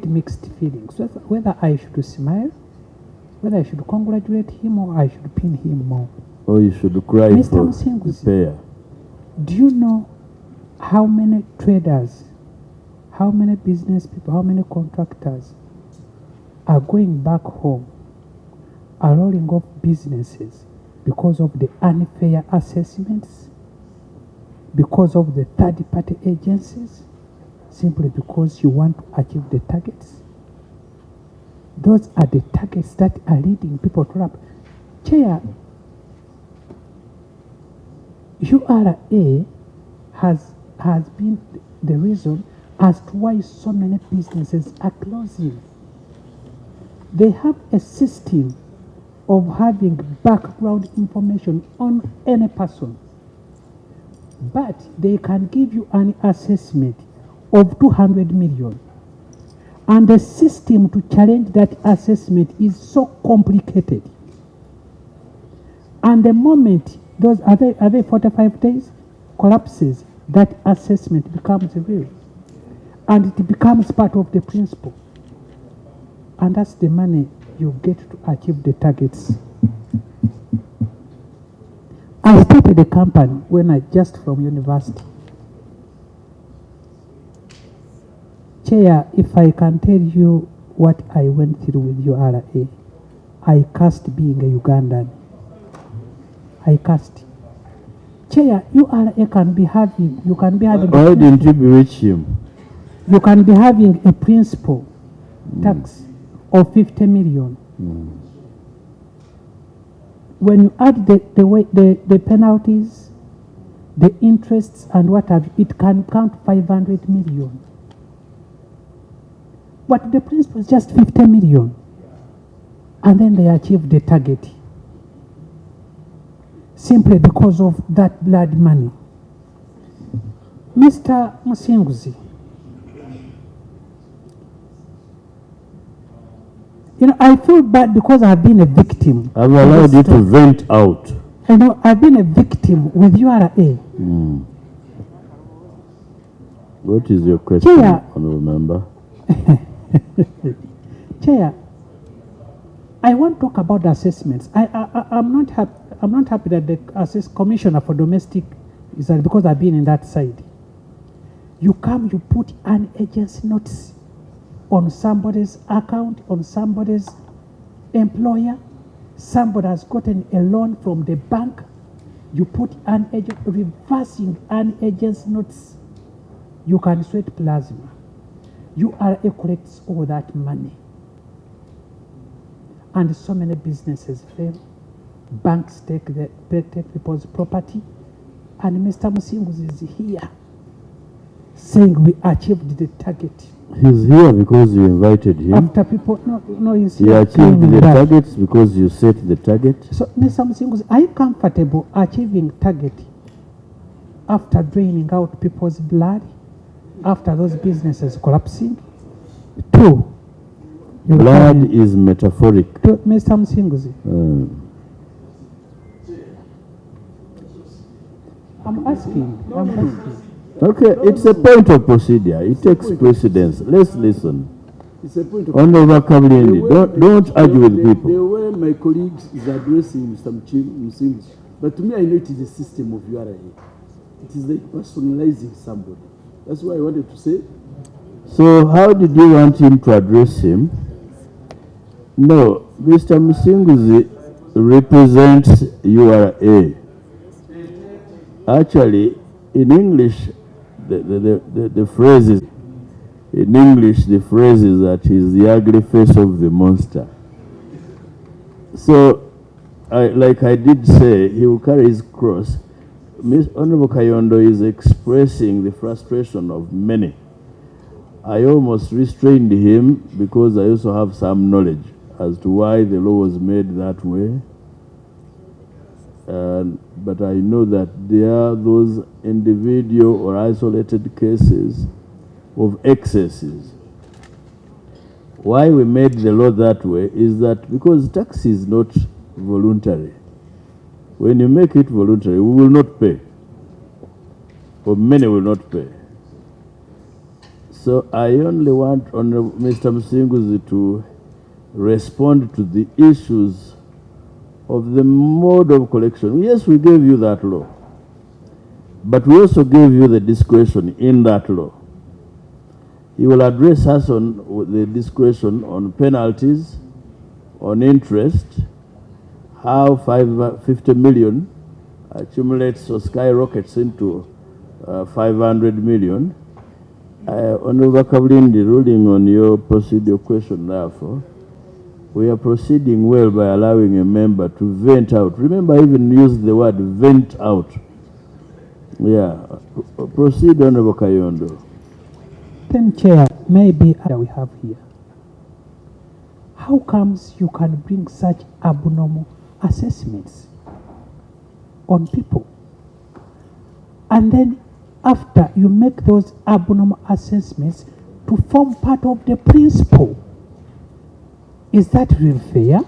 mixed feelings whether I should smile, whether I should congratulate him or I should pin him more. Or you should cry Mr. for Musinguzi, the pair. do you know how many traders, how many business people, how many contractors are going back home, are rolling off businesses because of the unfair assessments, because of the third-party agencies, simply because you want to achieve the targets? Those are the targets that are leading people to rap. Chair, URA has been the reason as to why so many businesses are closing. They have a system of having background information on any person, but they can give you an assessment of 200 million. And the system to challenge that assessment is so complicated. And the moment those are they 45 days collapses, that assessment becomes real. And it becomes part of the principle. And that's the money you get to achieve the targets. I started a company when I just from university. Chair, if I can tell you what I went through with URA, I cursed being a Ugandan. I cursed. Chair, URA can be having, you can be having... Why didn't you bewitch him? You can be having a principal tax of 50 million. When you add the penalties, the interests and what have you, it can count 500 million. But the principal is just 50 million. And then they achieve the target. Simply because of that blood money. Mr. Musinguzi, you know, I feel bad because I've been a victim. I've allowed you to vent out. You know, I've been a victim with URA. What is your question, Chair, honorable member? Chair, I want to talk about the assessments. I'm not happy that the commissioner for domestic is that because I've been in that side. You come, you put an agency notice on somebody's account, on somebody's employer. Somebody has gotten a loan from the bank. You put an agent, reversing an agency notice. You can sweat plasma. URA collects all that money. And so many businesses fail. Banks take people's property. And Mr. Musinguzi is here saying we achieved the target. He's here because you invited him. After people, no, he's here. He achieved the targets because you set the target. So, Mr. Musinguzi, are you comfortable achieving target after draining out people's blood, after those businesses collapsing? Two, blood is metaphoric. Mr. Musinguzi, I'm asking. Okay, it's a point of procedure. It takes precedence. Let's listen. It's a point of Honorable Kablindi, don't argue with people. The way my colleague is addressing Mr. Musinguzi, but to me, I know it is a system of URA. It is like personalizing somebody. That's why I wanted to say. So how did you want him to address him? No, Mr. Musinguzi represents URA. Actually, in English, the phrase is, in English, the phrase is that he's the ugly face of the monster. So, like I did say, he will carry his cross. Honorable Kayondo is expressing the frustration of many. I almost restrained him because I also have some knowledge as to why the law was made that way. But I know that there are those individual or isolated cases of excesses. Why we made the law that way is that because tax is not voluntary. When you make it voluntary, we will not pay, or many will not pay. So I only want Mr. Msinguzi to respond to the issues of the mode of collection. Yes, we gave you that law, but we also gave you the discretion in that law. He will address us on the discretion on penalties, on interest, how 50 million accumulates or skyrockets into 500 million. Honorable Kabulindi, ruling on your procedural question, therefore, we are proceeding well by allowing a member to vent out. Remember, I even used the word vent out. Yeah. Proceed, Honorable Kayondo. Then, Chair, maybe we have here. How comes you can bring such abnormal assessments on people? And then after you make those abnormal assessments to form part of the principle. Is that real fair?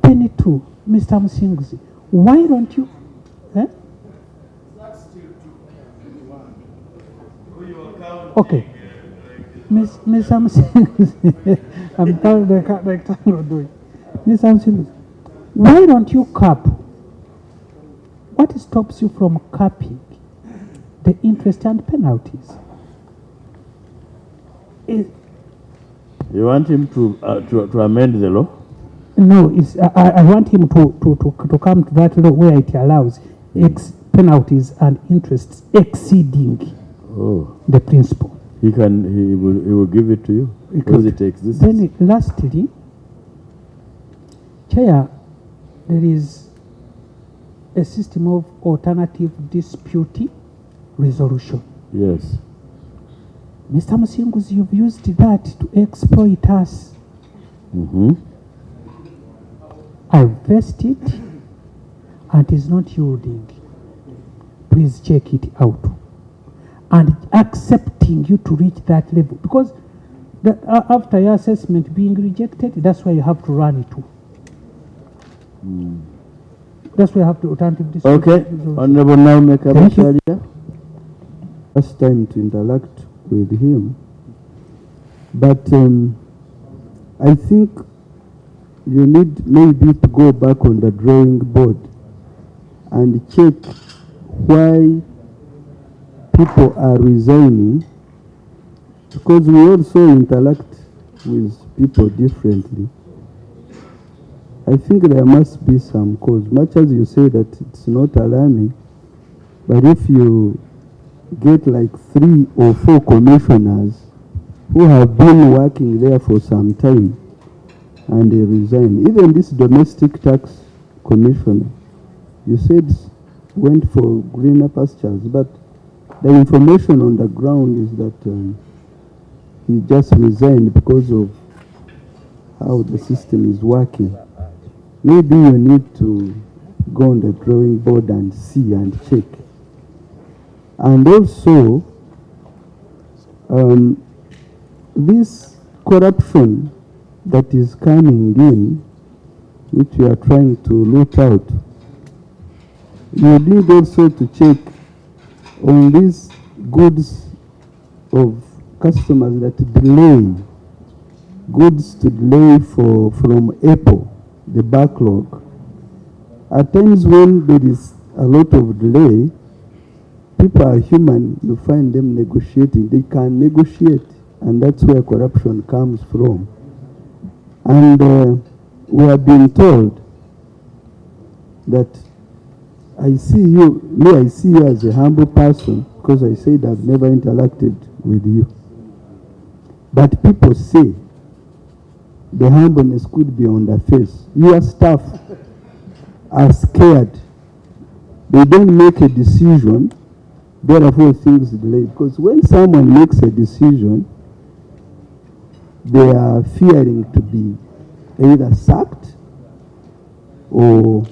22, Mr. Msinguzi, why don't you? Eh? Okay. Mr. Msinguzi, I'm telling the rectangle doing. Mr. Msinguzi, why don't you cap? What stops you from capping the interest and penalties? You want him to amend the law? No, it's, I want him to come to that law where it allows penalties and interests exceeding the principle. He will give it to you because it exists. Then lastly, Chair, there is a system of alternative dispute resolution. Yes. Mr. Msinguzi, you've used that to exploit us. I've vested and is not yielding. Please check it out. And accepting you to reach that level. Because after your assessment being rejected, that's why you have to run it too. That's why you have to alternative dispute. Okay. Honorable now make a motion. First time to interact with him, but I think you need maybe to go back on the drawing board and check why people are resigning, because we also interact with people differently. I think there must be some cause, much as you say that it's not alarming, but if you get like 3 or 4 commissioners who have been working there for some time and they resign. Even this domestic tax commissioner, you said went for greener pastures, but the information on the ground is that he just resigned because of how the system is working. Maybe you need to go on the drawing board and see and check. And also, this corruption that is coming in, which we are trying to root out, you need also to check on these goods of customers that delay, goods to delay from April, the backlog. At times when there is a lot of delay, people are human, you find them negotiating. They can negotiate, and that's where corruption comes from. And we have been told that I see you as a humble person, because I said I've never interacted with you. But people say the humbleness could be on the face. Your staff are scared. They don't make a decision, therefore things delay. Because when someone makes a decision, they are fearing to be either sacked or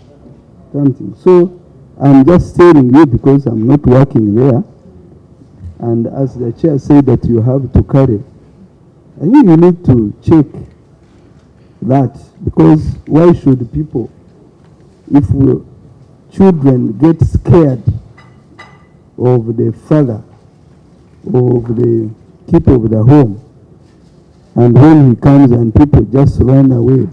something. So I'm just telling you because I'm not working there. And as the chair said that you have to carry, I think you need to check that, because why should people, if children get scared of the father of the keeper of the home. And when he comes and people just run away,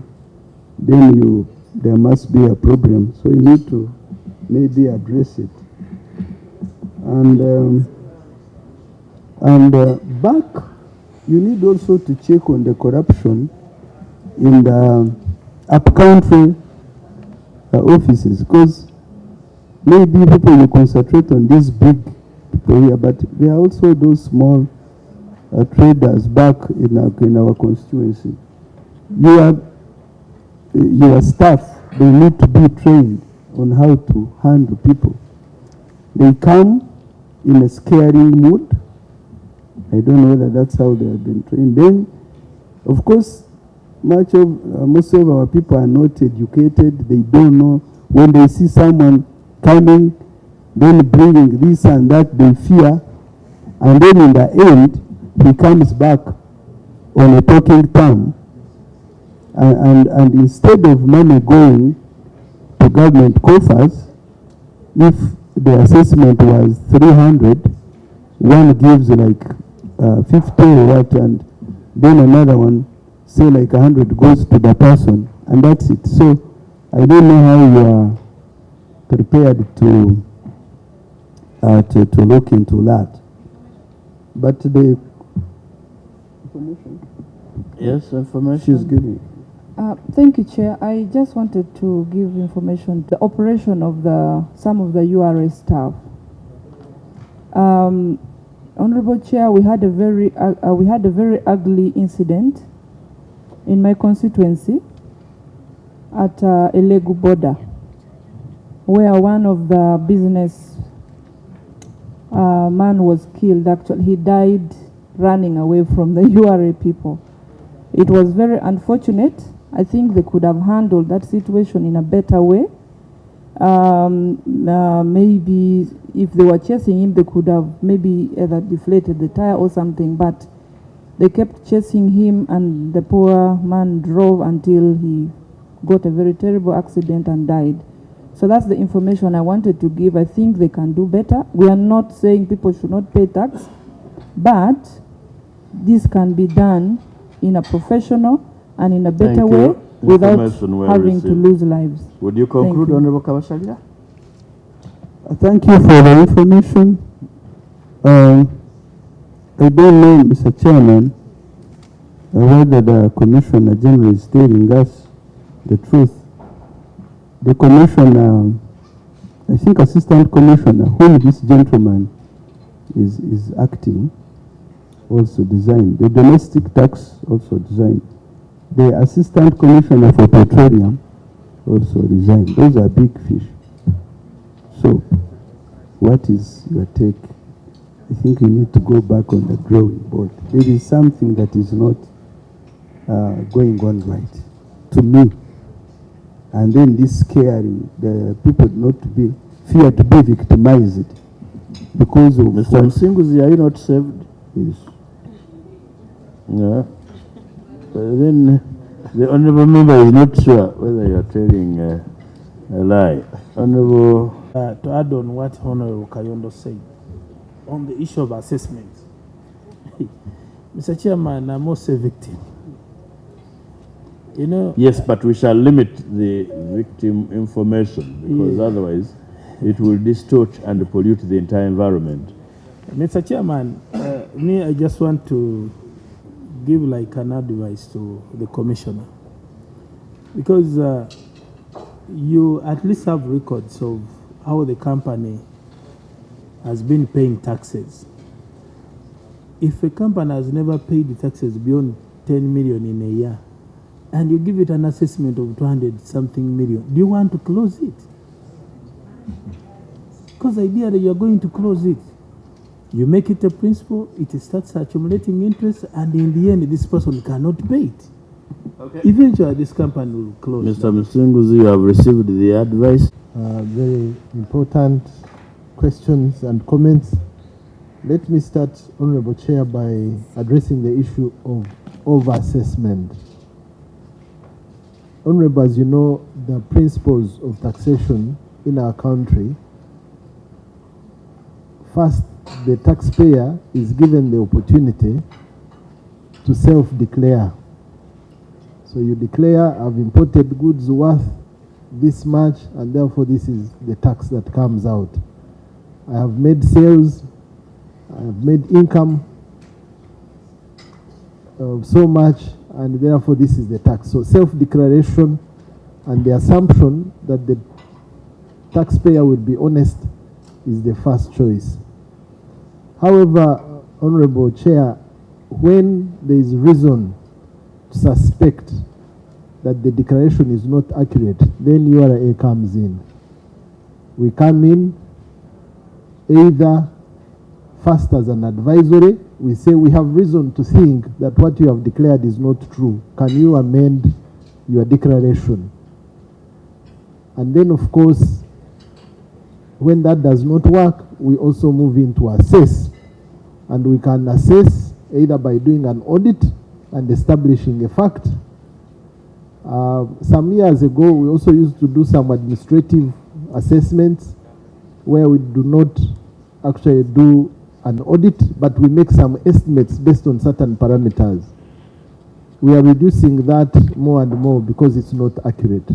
then there must be a problem. So you need to maybe address it. And back, you need also to check on the corruption in the upcountry offices, because maybe people will concentrate on these big people here, but there are also those small traders back in our constituency. Your staff, they need to be trained on how to handle people. They come in a scaring mood. I don't know whether that's how they have been trained. Then, of course, most of our people are not educated. They don't know. When they see someone coming, then bringing this and that, they fear. And then in the end, he comes back on a talking tongue. And instead of money going to government coffers, if the assessment was 300, one gives like 50 or what, and then another one, say like 100 goes to the person, and that's it. So I don't know how you are prepared to look into that. But the information. Yes, information. She's giving. Thank you, Chair. I just wanted to give information the operation of some of the URA staff. Honorable Chair, we had a very ugly incident in my constituency at Elegu border, where one of the business man was killed. Actually, he died running away from the URA people. It was very unfortunate. I think they could have handled that situation in a better way. Maybe if they were chasing him, they could have maybe either deflated the tire or something, but they kept chasing him, and the poor man drove until he got a very terrible accident and died. So that's the information I wanted to give. I think they can do better. We are not saying people should not pay tax, but this can be done in a professional and in a better way without having to lose lives. Would you conclude, Honorable Kabashalia? Thank you for the information. I don't know, Mr. Chairman, whether the Commissioner General is telling us the truth. The Commissioner, I think Assistant Commissioner, whom this gentleman is acting, also designed. The domestic tax also designed. The Assistant Commissioner for Petroleum also resigned. Those are big fish. So, what is your take? I think we need to go back on the drawing board. There is something that is not going on right, to me. And then this scaring the people not to be fear to be victimized because of Mr. Msinguzi, are you not saved? Yes. Yeah. But then the honorable member is not sure whether you are telling a lie. Honorable. To add on what Honorable Kayondo said on the issue of assessment, Mr. Chairman, I'm also a victim. You know. Yes, but we shall limit the victim information because otherwise it will distort and pollute the entire environment. Mr. Chairman, I just want to give like an advice to the Commissioner, because you at least have records of how the company has been paying taxes. If a company has never paid the taxes beyond 10 million in a year, and you give it an assessment of 200 something million, do you want to close it? Because ideally you're going to close it. You make it a principle, it starts accumulating interest, and in the end this person cannot pay it. Okay. Eventually this company will close. Mr. Msinguzi, you have received the advice. Very important questions and comments. Let me start, Honorable Chair, by addressing the issue of over-assessment. Honorable, as you know, the principles of taxation in our country, first the taxpayer is given the opportunity to self-declare. So you declare, I've imported goods worth this much, and therefore this is the tax that comes out. I have made sales, I have made income of so much, and therefore this is the tax. So self-declaration and the assumption that the taxpayer will be honest is the first choice. However, Honorable Chair, when there is reason to suspect that the declaration is not accurate, then URA comes in. We come in either first as an advisory. We say we have reason to think that what you have declared is not true. Can you amend your declaration? And then, of course, when that does not work, we also move into assess. And we can assess either by doing an audit and establishing a fact. Some years ago, we also used to do some administrative assessments where we do not actually do an audit, but we make some estimates based on certain parameters. We are reducing that more and more because it's not accurate.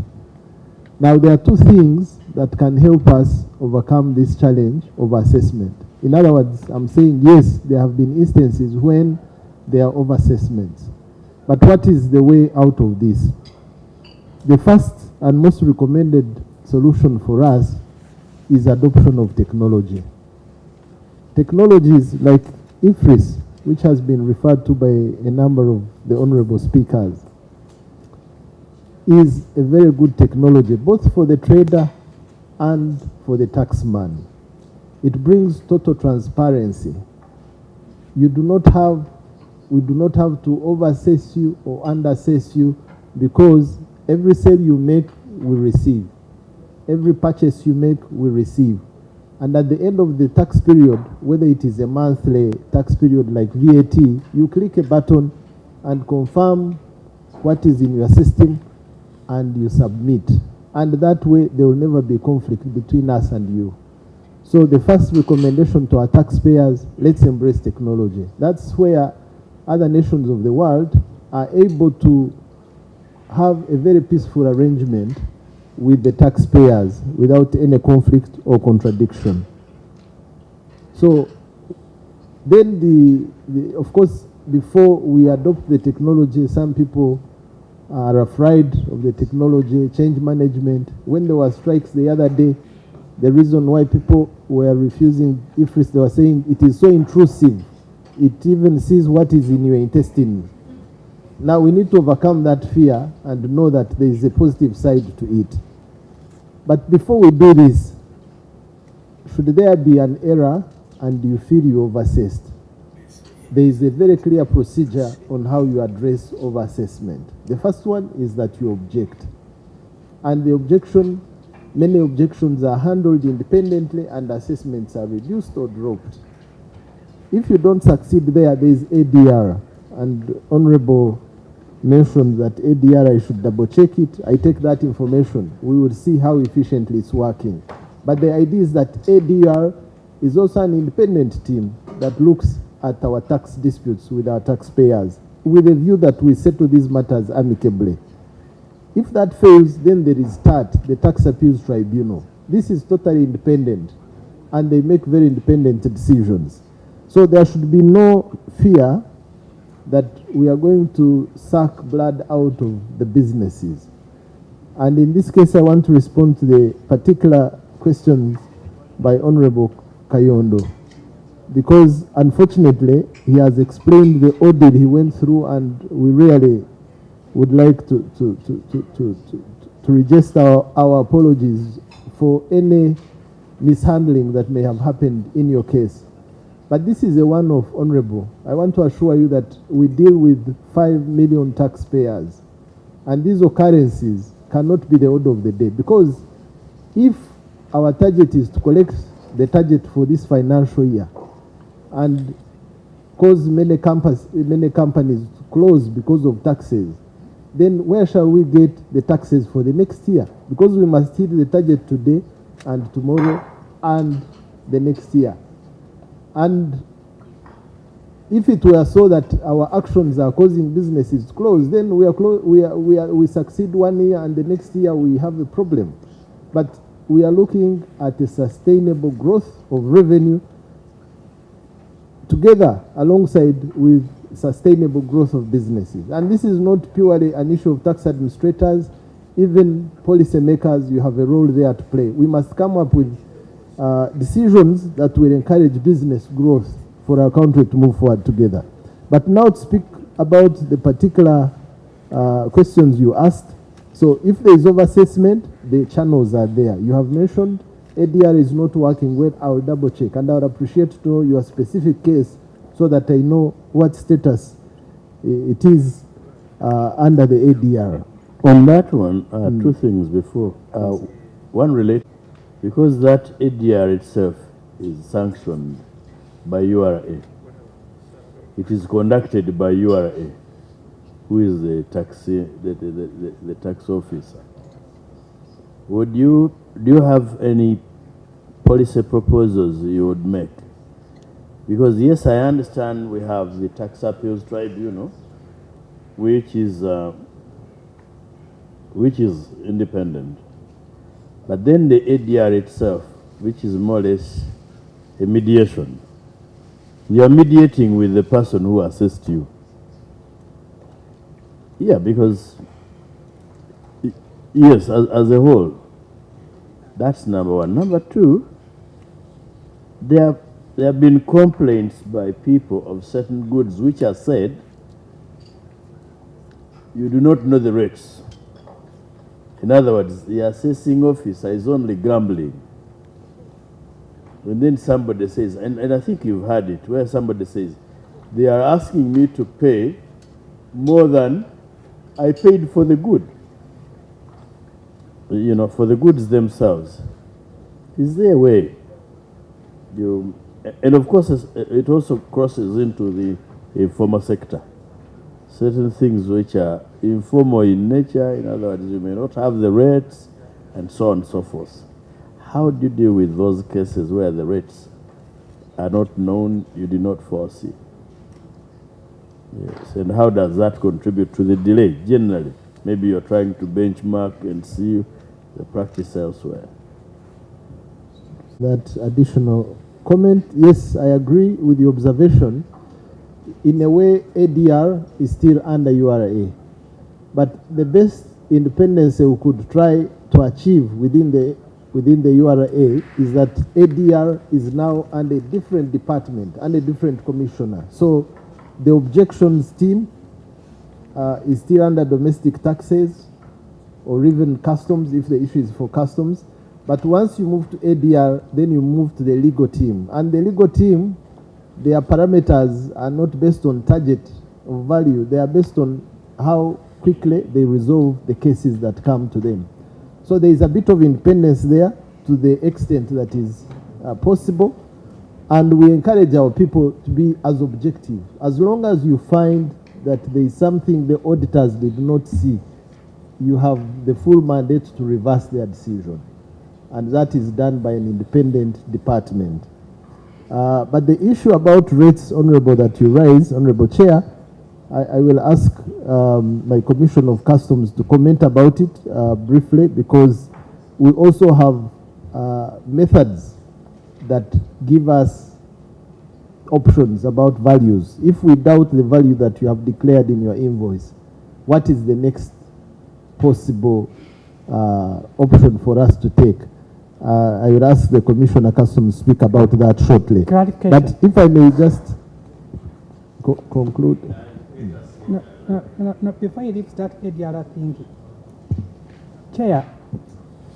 Now, there are two things that can help us overcome this challenge of assessment. In other words, I'm saying, yes, there have been instances when there are over-assessments. But what is the way out of this? The first and most recommended solution for us is adoption of technology. Technologies like IFRIS, which has been referred to by a number of the honorable speakers, is a very good technology, both for the trader and for the taxman. It brings total transparency. We do not have to over-assess you or under-assess you, because every sale you make will receive. Every purchase you make will receive. And at the end of the tax period, whether it is a monthly tax period like VAT, you click a button and confirm what is in your system and you submit. And that way, there will never be conflict between us and you. So the first recommendation to our taxpayers, let's embrace technology. That's where other nations of the world are able to have a very peaceful arrangement with the taxpayers without any conflict or contradiction. So then of course, before we adopt the technology, some people are afraid of the technology, change management. When there were strikes the other day, the reason why people were refusing IFRIS, they were saying it is so intrusive. It even sees what is in your intestine. Now we need to overcome that fear and know that there is a positive side to it. But before we do this, should there be an error and you feel you over-assessed, there is a very clear procedure on how you address over-assessment. The first one is that you object. And the objection, many objections are handled independently and assessments are reduced or dropped. If you don't succeed there, there is ADR. And Honorable mentioned that ADR, I should double check it. I take that information. We will see how efficiently it's working. But the idea is that ADR is also an independent team that looks at our tax disputes with our taxpayers with a view that we settle these matters amicably. If that fails, then there is TAT, the Tax Appeals Tribunal. This is totally independent, and they make very independent decisions. So there should be no fear that we are going to suck blood out of the businesses. And in this case, I want to respond to the particular questions by Honorable Kayondo, because unfortunately, he has explained the audit he went through, and we really would like to register our apologies for any mishandling that may have happened in your case. But this is a one-off, Honorable. I want to assure you that we deal with 5 million taxpayers, and these occurrences cannot be the order of the day, because if our target is to collect the target for this financial year and cause many companies to close because of taxes, then where shall we get the taxes for the next year? Because we must hit the target today and tomorrow and the next year. And if it were so that our actions are causing businesses to close, then we succeed 1 year and the next year we have a problem. But we are looking at a sustainable growth of revenue together alongside with sustainable growth of businesses. And this is not purely an issue of tax administrators, even policymakers, you have a role there to play. We must come up with decisions that will encourage business growth for our country to move forward together. But now to speak about the particular questions you asked. So if there is overassessment, the channels are there. You have mentioned ADR is not working well. I will double check, and I would appreciate to know your specific case so that I know what status it is under the ADR. On that one, two things before. One related, because that ADR itself is sanctioned by URA. It is conducted by URA, who is the tax officer. Do you have any policy proposals you would make? Because yes, I understand we have the Tax Appeals Tribunal, which is independent, but then the ADR itself, which is more or less a mediation. You are mediating with the person who assessed you. Yeah, because yes, as a whole, that's number one. Number two, there have been complaints by people of certain goods which are said you do not know the rates. In other words, the assessing officer is only grumbling. And then somebody says, and I think you've heard it, where somebody says, they are asking me to pay more than I paid for the good. You know, for the goods themselves. Is there a way? And of course, it also crosses into the informal sector. Certain things which are informal in nature, in other words, you may not have the rates, and so on and so forth. How do you deal with those cases where the rates are not known, you did not foresee? Yes, and how does that contribute to the delay, generally? Maybe you're trying to benchmark and see the practice elsewhere. That additional comment, yes, I agree with the observation. In a way, ADR is still under URA. But the best independence we could try to achieve within the URA is that ADR is now under a different department, under a different commissioner. So the objections team is still under domestic taxes or even customs if the issue is for customs. But once you move to ADR, then you move to the legal team. And the legal team, their parameters are not based on target of value. They are based on how quickly they resolve the cases that come to them. So there is a bit of independence there to the extent that is possible. And we encourage our people to be as objective. As long as you find that there is something the auditors did not see, you have the full mandate to reverse their decision. And that is done by an independent department. But the issue about rates, Honorable, that you raise, Honorable Chair, I will ask my Commission of Customs to comment about it briefly, because we also have methods that give us options about values. If we doubt the value that you have declared in your invoice, what is the next possible option for us to take? I will ask the Commissioner of Customs to speak about that shortly. But if I may just conclude. No, before you leave that ADR thing, Chair,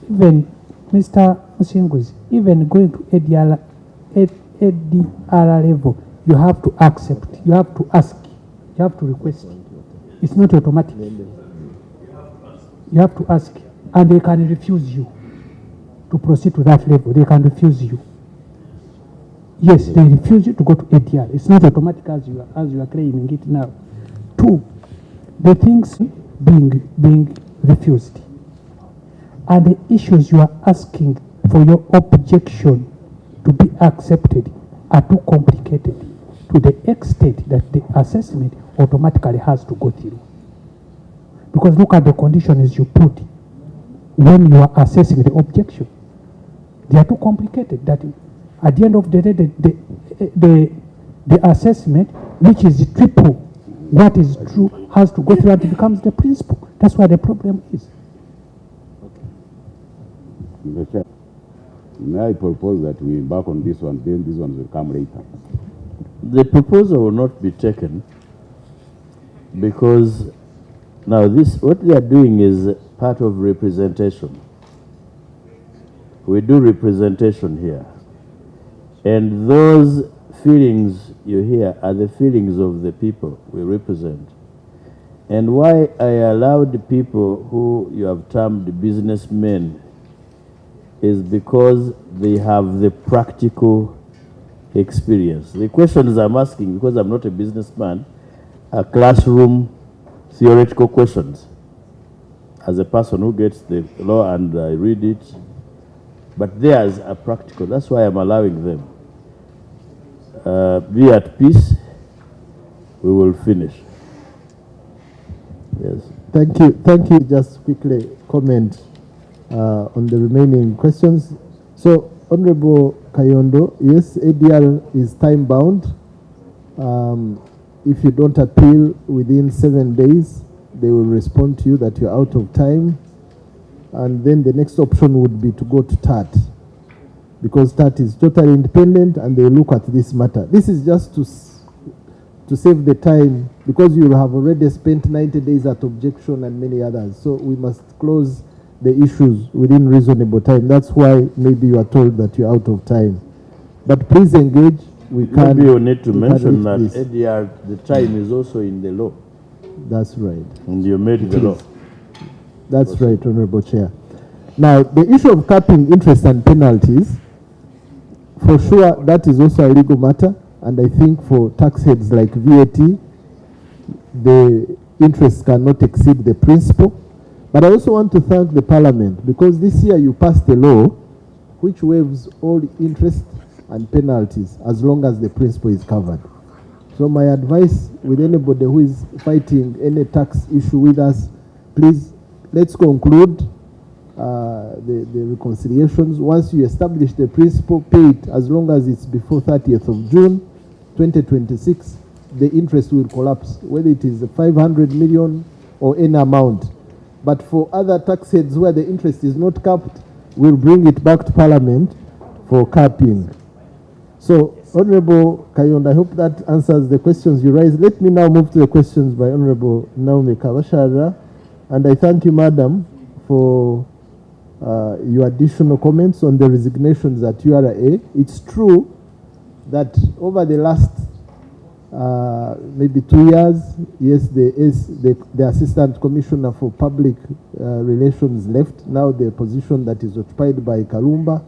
even Mr. Musinguzi, even going to ADR level, you have to accept, you have to ask, you have to request. It's not automatic. You have to ask, and they can refuse you to proceed to that level. They can refuse you. Yes, they refuse you to go to ADR. It's not automatic as you are claiming it now. Two, the things being refused are the issues you are asking for your objection to be accepted. are too complicated to the extent that the assessment automatically has to go through. Because look at the conditions you put when you are assessing the objection. They are too complicated that at the end of the day, the assessment, which is triple what is true, has to go through and it becomes the principle. That's where the problem is. Mr. Chair, may I propose that we embark on this one, then these ones will come later. The proposal will not be taken because now what they are doing is part of representation. We do representation here. And those feelings you hear are the feelings of the people we represent. And why I allowed the people who you have termed businessmen is because they have the practical experience. The questions I'm asking, because I'm not a businessman, are classroom theoretical questions. As a person who gets the law and I read it, but theirs are practical. That's why I'm allowing them. Be at peace. We will finish. Yes. Thank you. Thank you. Just quickly comment on the remaining questions. So, Honorable Kayondo, yes, ADR is time bound. If you don't appeal within 7 days, they will respond to you that you're out of time. And then the next option would be to go to TAT, because TAT is totally independent and they look at this matter. This is just to save the time, because you have already spent 90 days at objection and many others. So we must close the issues within reasonable time. That's why maybe you are told that you're out of time. But please engage. Maybe you need to mention that ADR, the time is also in the law. That's right. And you made the law. That's right, Honorable Chair. Now, the issue of capping interest and penalties, for sure, that is also a legal matter. And I think for tax heads like VAT, the interest cannot exceed the principal. But I also want to thank the Parliament, because this year you passed a law which waives all interest and penalties as long as the principal is covered. So my advice with anybody who is fighting any tax issue with us, please, let's conclude the reconciliations. Once you establish the principal, pay it as long as it's before 30th of June 2026. The interest will collapse, whether it is 500 million or any amount. But for other tax heads where the interest is not capped, we'll bring it back to Parliament for capping. So, Honorable Kayondo, I hope that answers the questions you raised. Let me now move to the questions by Honorable Naomi Kawashara. And I thank you, Madam, for your additional comments on the resignations at URA. It's true that over the last maybe 2 years, yes, the Assistant Commissioner for Public Relations left. Now the position that is occupied by Kalumba.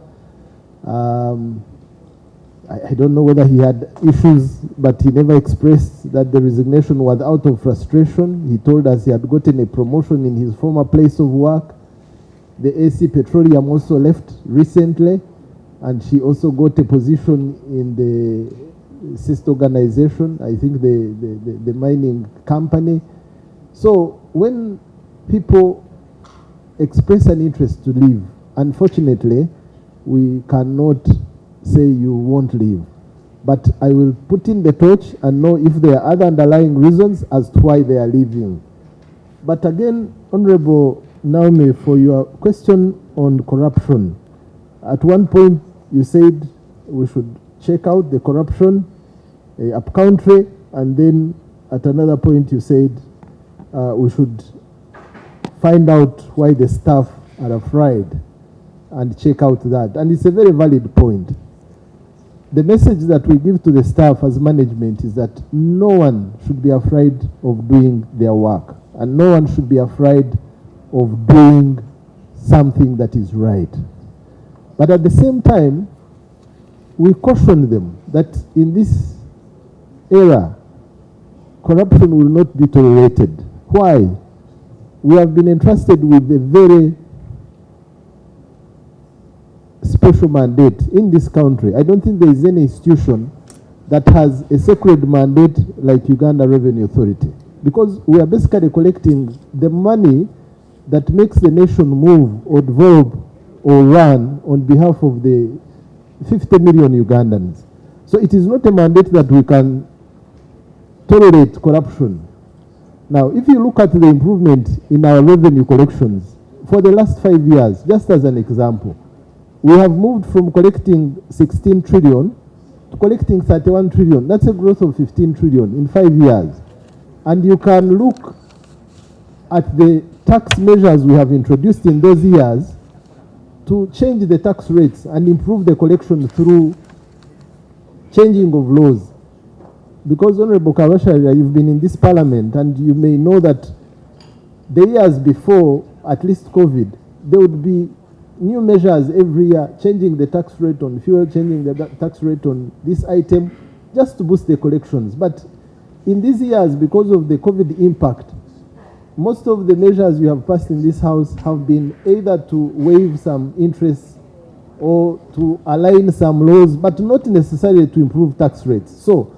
I don't know whether he had issues, but he never expressed that the resignation was out of frustration. He told us he had gotten a promotion in his former place of work. The AC Petroleum also left recently, and she also got a position in the sister organization, I think the mining company. So when people express an interest to leave, unfortunately, we cannot say you won't leave. But I will put in the torch and know if there are other underlying reasons as to why they are leaving. But again, Honorable Naomi, for your question on corruption, at one point you said we should check out the corruption Upcountry, and then at another point you said we should find out why the staff are afraid and check out that. And it's a very valid point. The message that we give to the staff as management is that no one should be afraid of doing their work, and no one should be afraid of doing something that is right. But at the same time, we caution them that in this era, corruption will not be tolerated. Why? We have been entrusted with a very special mandate in this country. I don't think there is any institution that has a sacred mandate like Uganda Revenue Authority, because we are basically collecting the money that makes the nation move or develop or run on behalf of the 50 million Ugandans. So it is not a mandate that we can tolerate corruption. Now, if you look at the improvement in our revenue collections for the last 5 years, just as an example, we have moved from collecting 16 trillion to collecting 31 trillion. That's a growth of 15 trillion in 5 years. And you can look at the tax measures we have introduced in those years to change the tax rates and improve the collection through changing of laws. Because Honorable Kabasharira, you've been in this parliament and you may know that the years before, at least COVID, there would be new measures every year, changing the tax rate on fuel, changing the tax rate on this item, just to boost the collections. But in these years, because of the COVID impact, most of the measures you have passed in this house have been either to waive some interest or to align some laws, but not necessarily to improve tax rates. So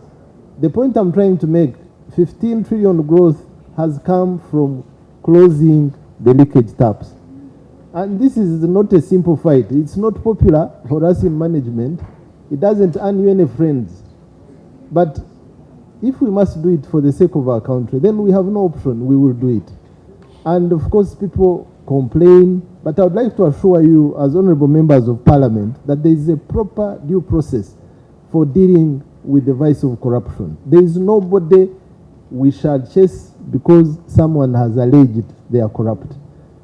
the point I'm trying to make, 15 trillion growth has come from closing the leakage taps. And this is not a simple fight. It's not popular for us in management. It doesn't earn you any friends. But if we must do it for the sake of our country, then we have no option. We will do it. And of course, people complain. But I would like to assure you, as honorable members of parliament, that there is a proper due process for dealing with the vice of corruption. There is nobody we shall chase because someone has alleged they are corrupt.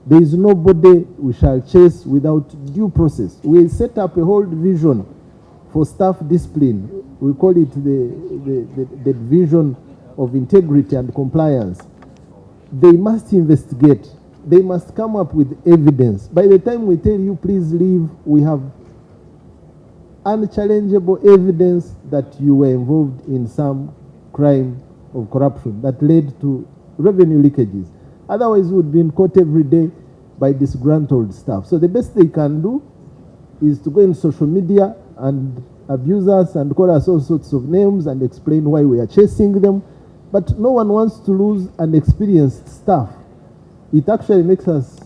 There is nobody we shall chase without due process. We set up a whole division for staff discipline. We call it the division of integrity and compliance. They must investigate. They must come up with evidence. By the time we tell you, please leave, we have unchallengeable evidence that you were involved in some crime of corruption that led to revenue leakages. Otherwise, we would be in court every day by disgruntled staff. So the best they can do is to go in social media and abuse us and call us all sorts of names and explain why we are chasing them. But no one wants to lose an experienced staff. It actually makes us,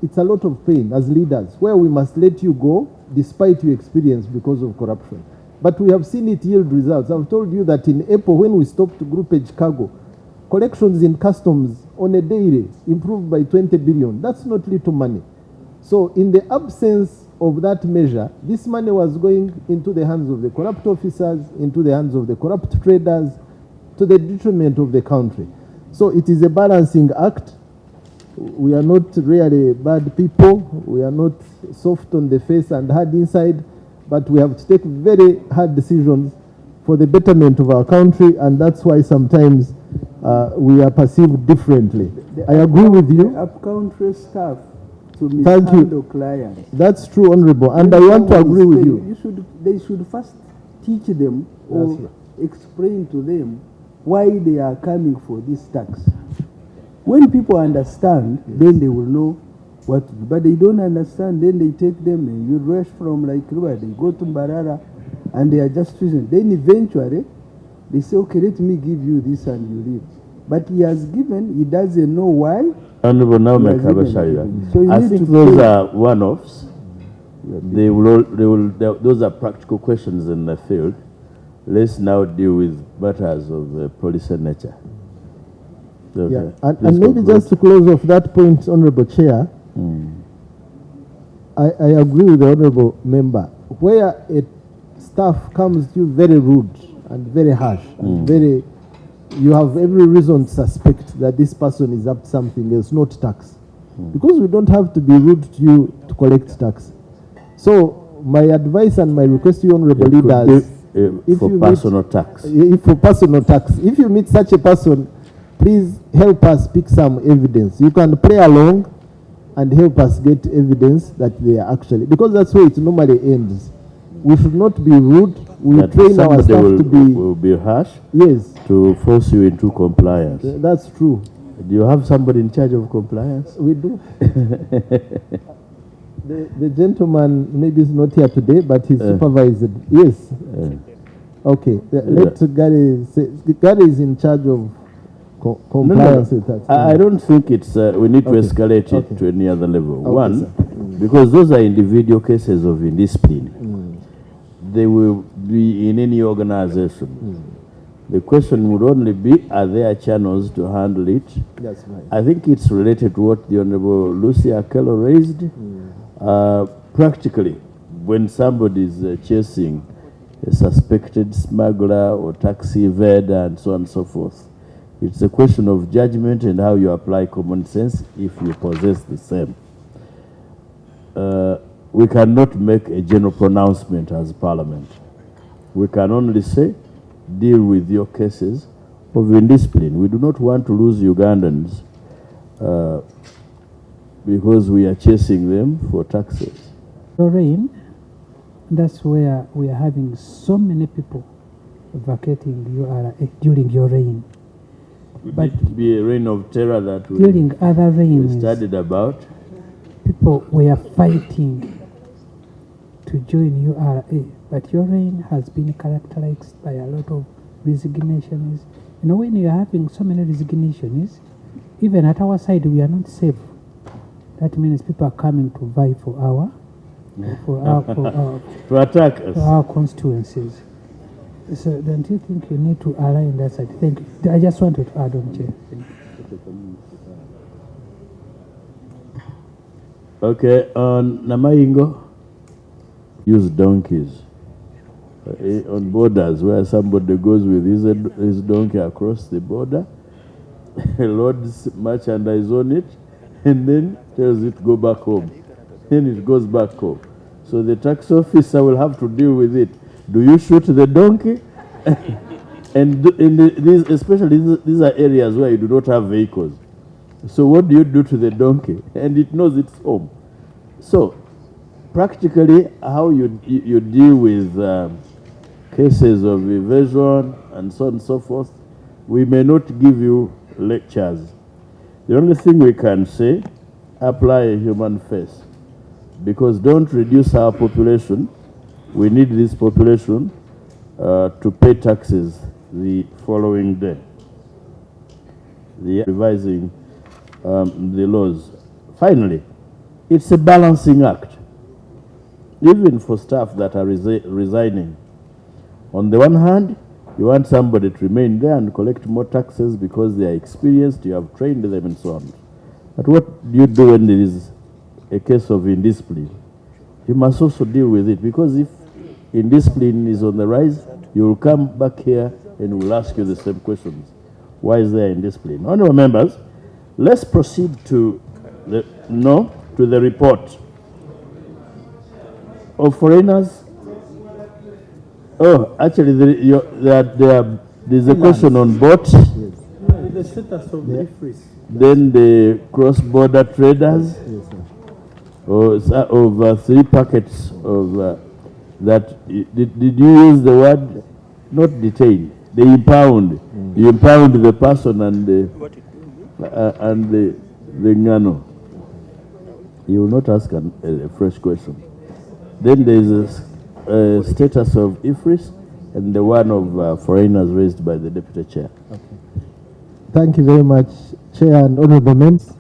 it's a lot of pain as leaders, where we must let you go despite your experience because of corruption. But we have seen it yield results. I've told you that in April, when we stopped group age cargo, collections in customs on a daily improved by 20 billion. That's not little money. So in the absence of that measure, this money was going into the hands of the corrupt officers, into the hands of the corrupt traders, to the detriment of the country. So it is a balancing act. We are not really bad people. We are not soft on the face and hard inside, but we have to take very hard decisions for the betterment of our country, and that's why sometimes we are perceived differently. I agree with you. Upcountry staff to Thank you. mishandle clients. That's true, Honorable, and I want to agree with you. They should first teach them or That's right. explain to them why they are coming for this tax. When people understand, then they will know what to do. But they don't understand, then they take them and you rush from like Ruba, they go to Mbarara and they are just choosing. Then eventually they say, okay, let me give you this and you leave. But he has given, he doesn't know why. Honorable Naomi Kabasharira, so I think those are one-offs. Those are practical questions in the field. Let's now deal with matters of policy nature. Okay. Yeah. And maybe just to close off that point, Honorable Chair, I agree with the Honorable Member. Where a staff comes to you very rude and very harsh and very, you have every reason to suspect that this person is up to something else, not tax. Because we don't have to be rude to you to collect tax. So my advice and my request to you, Honorable leaders, for personal tax. For personal tax, if you meet such a person, please help us pick some evidence. You can play along and help us get evidence that they are actually, because that's where it normally ends. We should not be rude. We That train our staff to be... will be harsh. Yes. To force you into compliance. That's true. Do you have somebody in charge of compliance? We do. The gentleman maybe is not here today, but he's supervised. Yes. Okay. Let Gary say. Gary is in charge of compliance with that. I don't think it's. We need to escalate it to any other level. One, because those are individual cases of indiscipline. They will be in any organization. The question would only be, are there channels to handle it? That's right. I think it's related to what the Honorable Lucy Akello raised. Practically, when somebody is chasing a suspected smuggler or taxi evade and so on and so forth, it's a question of judgment and how you apply common sense if you possess the same. We cannot make a general pronouncement as Parliament. We can only say, deal with your cases of indiscipline. We do not want to lose Ugandans because we are chasing them for taxes. Lorraine, that's where we are having so many people vacating URA during your reign. But it be a reign of terror that during other reigns, we studied about. People were fighting to join URA, but your reign has been characterized by a lot of resignations. You know, when you are having so many resignations, even at our side we are not safe. That means people are coming to vie for our to attack us. For our constituencies. So don't you think you need to align that side? Thank you. I just wanted to add on, Chair. Okay, on Namaingo, use donkeys. On borders where somebody goes with his donkey across the border, loads merchandise on it, and then tells it go back home. Then it goes back home. So the tax officer will have to deal with it. Do you shoot the donkey? And especially these are areas where you do not have vehicles. So what do you do to the donkey? And it knows it's home. So practically how you deal with cases of evasion and so on and so forth, we may not give you lectures. The only thing we can say, apply a human face. Because don't reduce our population. We need this population to pay taxes the following day. The revising the laws. Finally, it's a balancing act, even for staff that are resigning. On the one hand, you want somebody to remain there and collect more taxes because they are experienced, you have trained them and so on. But what do you do when there is a case of indiscipline? You must also deal with it, because if indiscipline is on the rise, you will come back here and we'll ask you the same questions. Why is there indiscipline? Honourable members, let's proceed to the report of foreigners. Oh, actually, there's a question on boats. The status of the IFRIS. Then the cross-border traders. Of 3 packets of that. Did you use the word not detained? They impound. You impound the person and the ngano. You will not ask a fresh question. Then there is a status of IFRIS and the one of foreigners raised by the Deputy Chair. Okay. Thank you very much, Chair and Honourable Members.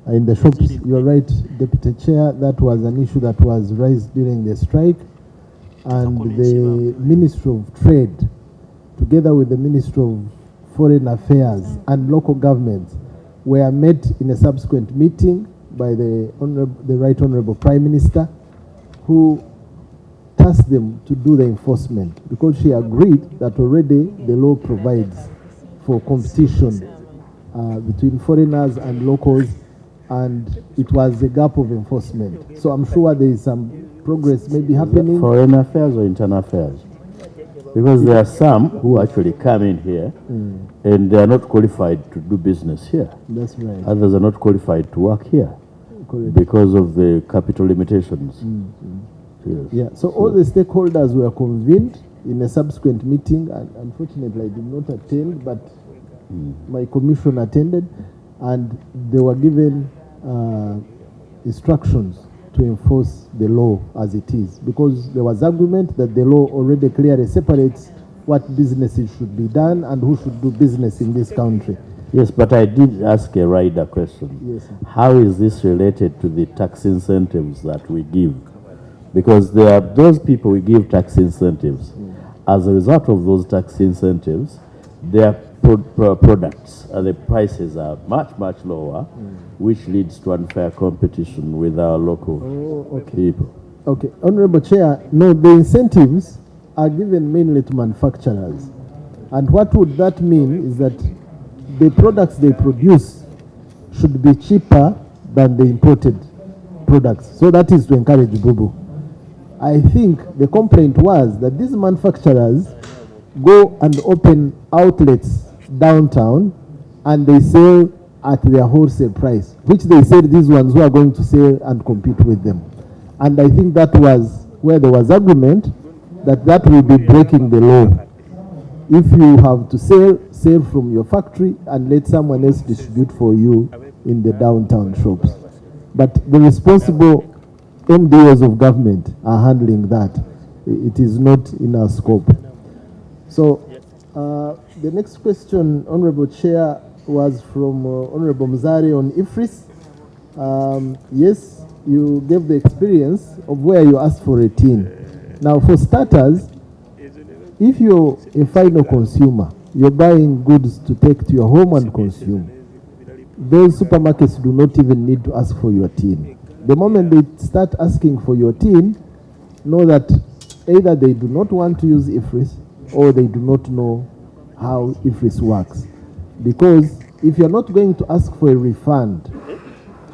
In the shops, you are right, Deputy Chair, that was an issue that was raised during the strike, and the Ministry of Trade, together with the Ministry of Foreign Affairs and local governments, were met in a subsequent meeting by the Right Honourable Prime Minister, who tasked them to do the enforcement, because she agreed that already the law provides for competition between foreigners and locals, and it was a gap of enforcement. So I'm sure there is some progress maybe happening. Foreign affairs or internal affairs? Because there are some who actually come in here and they are not qualified to do business here. That's right. Others are not qualified to work here. Correct. Because of the capital limitations. Yes. Yeah. So all the stakeholders were convened in a subsequent meeting, and unfortunately I did not attend, but my commission attended, and they were given instructions to enforce the law as it is, because there was argument that the law already clearly separates what businesses should be done and who should do business in this country. Yes, but I did ask a rider question. Yes, sir. How is this related to the tax incentives that we give? Because there are those people we give tax incentives. As a result of those tax incentives, their products, the prices are much, much lower, which leads to unfair competition with our local people. Okay, Honorable Chair, no, the incentives are given mainly to manufacturers. And what would that mean is that the products they produce should be cheaper than the imported products. So that is to encourage Bubu. I think the complaint was that these manufacturers go and open outlets downtown and they sell at their wholesale price, which they said these ones who are going to sell and compete with them. And I think that was where there was agreement that that will be breaking the law. If you have to sell from your factory and let someone else distribute for you in the downtown shops. But the responsible MDOs of government are handling that. It is not in our scope. So the next question, Honorable Chair, was from Honorable Mzari on IFRIS. Yes, you gave the experience of where you asked for a tin. Now, for starters, if you're a final consumer, you're buying goods to take to your home and consume, those supermarkets do not even need to ask for your tin. The moment they start asking for your tin, know that either they do not want to use IFRIS or they do not know how IFRIS works. Because if you're not going to ask for a refund,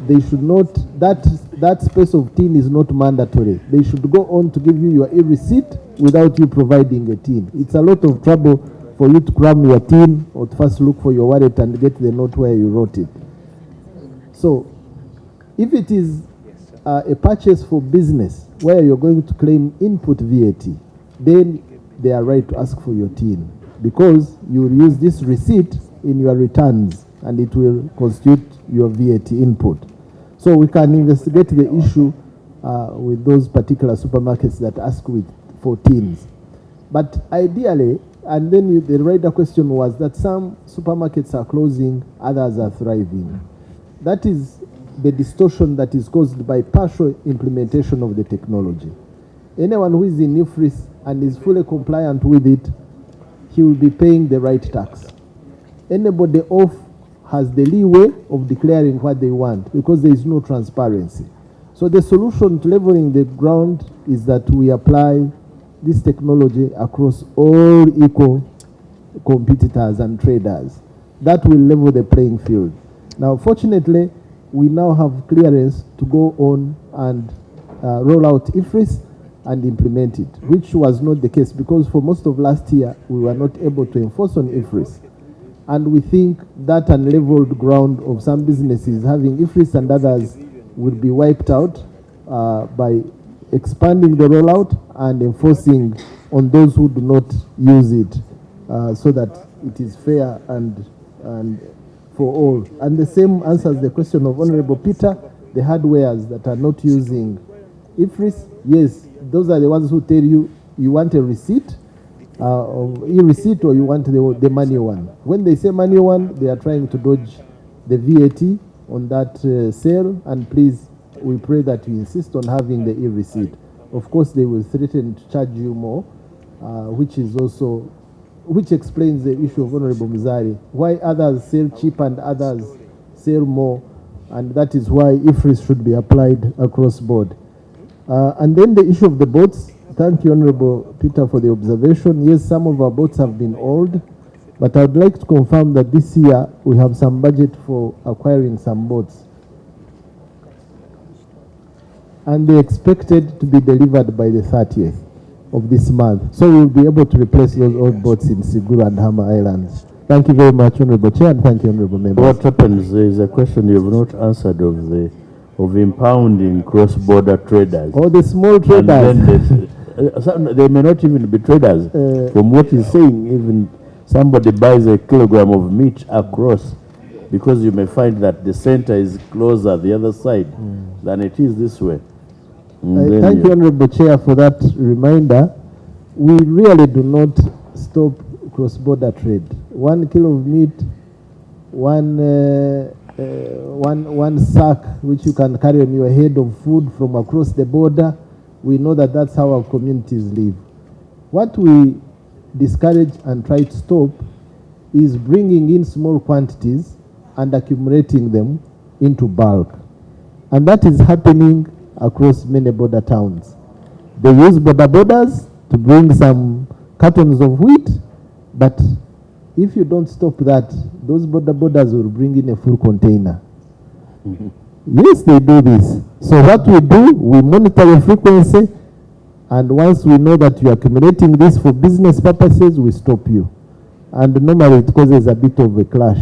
they should not, that space of tin is not mandatory. They should go on to give you your e-receipt without you providing a tin. It's a lot of trouble for you to cram your tin or to first look for your wallet and get the note where you wrote it. So if it is a purchase for business where you're going to claim input VAT, then they are right to ask for your tin, because you will use this receipt in your returns and it will constitute your VAT input. So we can investigate the issue with those particular supermarkets that ask for tins. But ideally, and then the rider question was that some supermarkets are closing, others are thriving. That is the distortion that is caused by partial implementation of the technology. Anyone who is in IFRIS and is fully compliant with it, he will be paying the right tax. Anybody off has the leeway of declaring what they want because there is no transparency. So the solution to leveling the ground is that we apply this technology across all equal competitors and traders. That will level the playing field. Now, fortunately, we now have clearance to go on and roll out IFRIS and implement it, which was not the case because for most of last year, we were not able to enforce on IFRIS. And we think that unleveled ground of some businesses having IFRIS and others will be wiped out by expanding the rollout and enforcing on those who do not use it so that it is fair and for all. And the same answers the question of Honorable Peter, the hardwares that are not using IFRIS. Yes, those are the ones who tell you you want a receipt, e-receipt, or you want the manual one. When they say manual one, they are trying to dodge the VAT on that sale, and please, we pray that you insist on having the e-receipt. Of course, they will threaten to charge you more, which explains the issue of Honorable Mizari, why others sell cheap and others sell more, and that is why IFRIS should be applied across board. And then the issue of the boats. Thank you, Honorable Peter, for the observation. Yes, some of our boats have been old, but I would like to confirm that this year we have some budget for acquiring some boats. And they're expected to be delivered by the 30th of this month. So we'll be able to replace those old boats in Siguru and Hama Islands. Thank you very much, Honorable Chair, and thank you, Honorable Members. What happens is a question you've not answered of impounding cross-border traders. Or the small traders. And then they may not even be traders. From what he's saying, even somebody buys a kilogram of meat across, because you may find that the center is closer the other side than it is this way. Then Thank you, you- Honorable Chair, for that reminder. We really do not stop cross-border trade. 1 kilo of meat, one sack which you can carry on your head of food from across the border. We know that that's how our communities live. What we discourage and try to stop is bringing in small quantities and accumulating them into bulk. And that is happening across many border towns. They use border borders to bring some cartons of wheat, but if you don't stop that, those border borders will bring in a full container. Yes, they do this. So what we do, we monitor the frequency, and once we know that you're accumulating this for business purposes, we stop you. And normally it causes a bit of a clash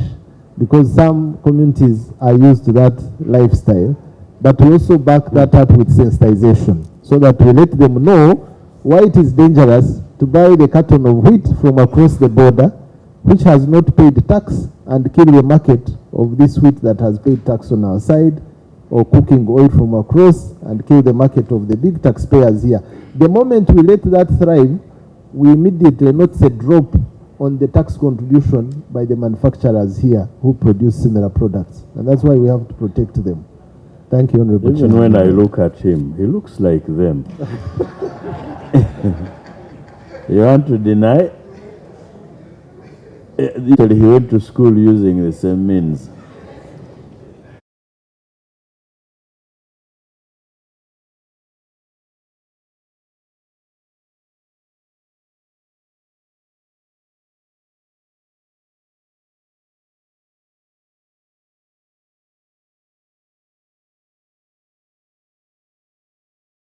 because some communities are used to that lifestyle, but we also back that up with sensitization so that we let them know why it is dangerous to buy the carton of wheat from across the border, which has not paid tax, and kill the market of this wheat that has paid tax on our side, or cooking oil from across and kill the market of the big taxpayers here. The moment we let that thrive, we immediately notice a drop on the tax contribution by the manufacturers here who produce similar products. And that's why we have to protect them. Thank you, Honorable Even Chair. when I look at him, he looks like them. You want to deny? He went to school using the same means.